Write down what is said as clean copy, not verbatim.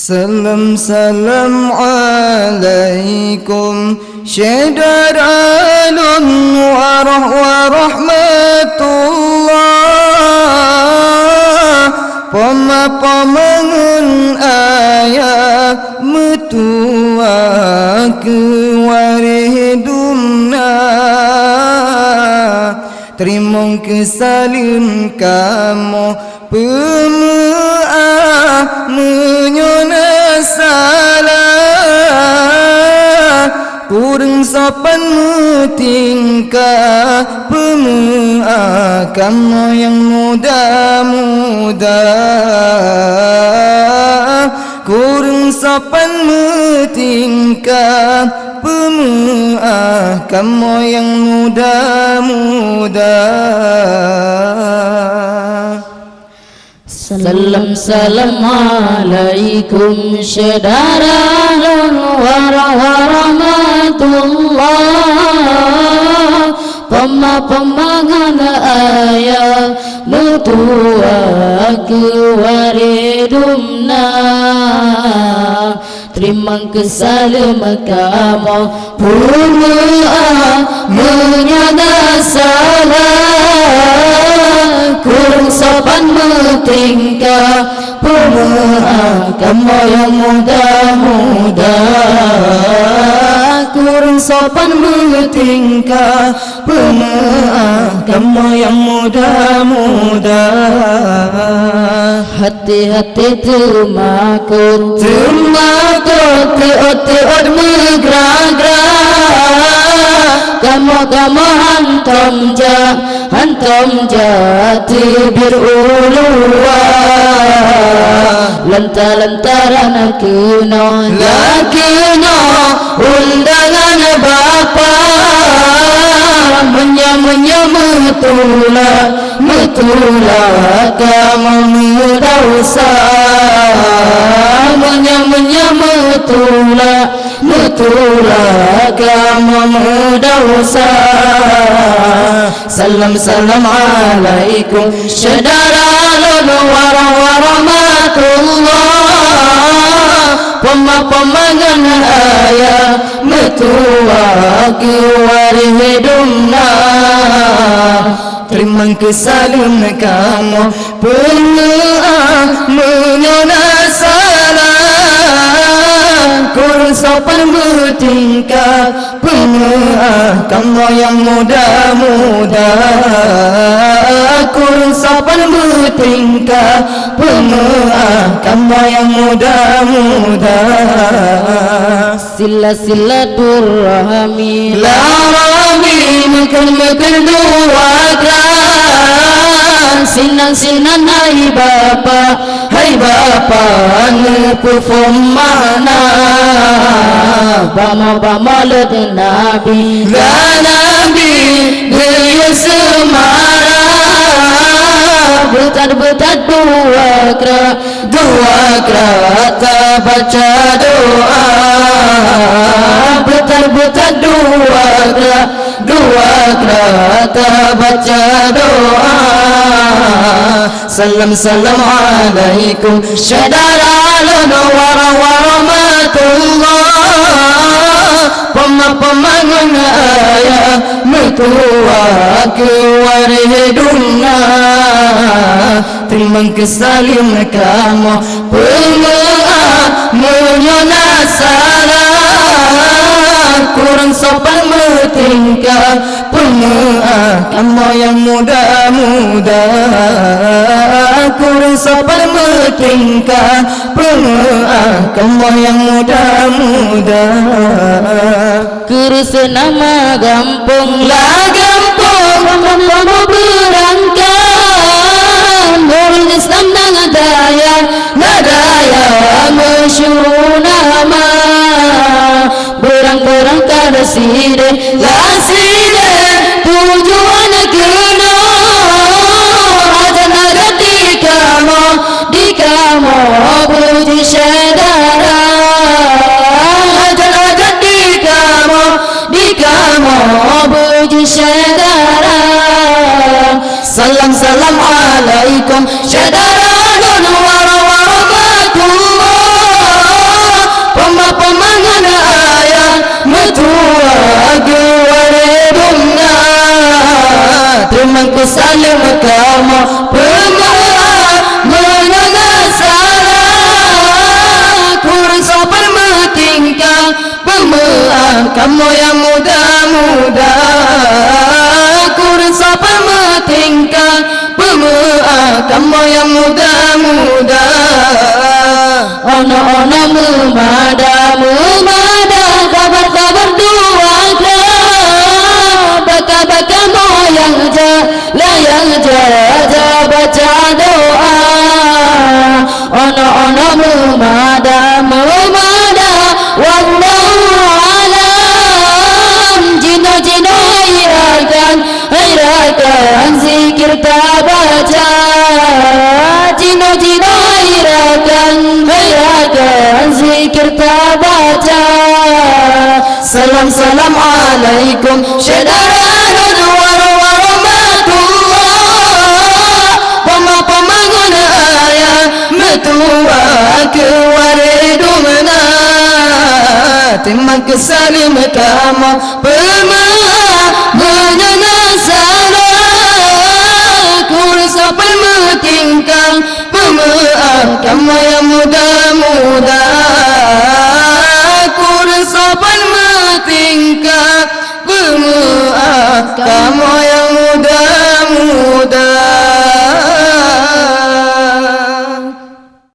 Salam salam alaikum Syedaralun warahmatullah Pemapamangun ayat metua kewaridumna Terima kesalim kamu pemaaf menyona salah Kurang sopan tingkah pemaaf kamu yang muda-muda Kurang sopan tingkah pemaaf kamu yang muda-muda Salam salam alaikum Syedaralun warahmatullah Pemapamangan ayat metua kewaridumna Terima kesalam kamu pemaaf menyada salah Kurang sopan tingkah pemaaf kamu yang muda-muda Kurang sopan tingkah pemaaf kamu yang muda-muda Hati-hati termakur teot megerah-gerah Kamu hantam jati beruluah Lantaran lakino undangan bapa Metulah kamu mudausa metulah kamu mudausa Salam alaikum Syedaralun warahmatullah Pemapamangan ayat metua kewaridumna Terima kesalam kamu pemaaf menyona salah Kurang sopan tingkah pemaaf kamu yang muda-muda Kurang sopan tingkah pemaaf kamu yang muda-muda Sila durrahmi la rahmi makan dua gelas Sinan hai bapa perform mana Bama led nabi gaya semara Betat dua kerata baca doa Betat dua kerata baca doa Salam alaikum Syedaralun warahmatullah Pemapamangan ayat metua kewaridumna Terima kesalim kamu pemaaf menyona salah Kurang sopan tingkah pemaaf kamu yang muda-muda Kurang sopan tingkah pemaaf kamu yang muda-muda Kurus nama gampung Kamu berangkat Nurul Islam nadaya Masyur nama Berang kada side Tujuan kena Ajan ada di kamu puji syedara Ajan ada di kamu puji syedara Salam alaikum Syedaralun warahmatullah memang ku salim kamu pemaaf menengah salah kurang sopan bertingkah pemaaf kamu yang muda-muda kurang sopan bertingkah pemaaf kamu yang muda-muda ono-ono mumada kabar-kabar duaka baka-baka moyang layang jaja baca doa ono-ono mumada wallahu alam jino-jino irakan zikir tak baca jino-jino irakan zikir tak baca salam alaikum syadaran warahmatullah pemamangun ayah metua kewaridumna terima kesalim kamu pemamangun salah kursapan metingkang pemaaf kamu yang muda-muda kursapan metingkang pemaaf kamu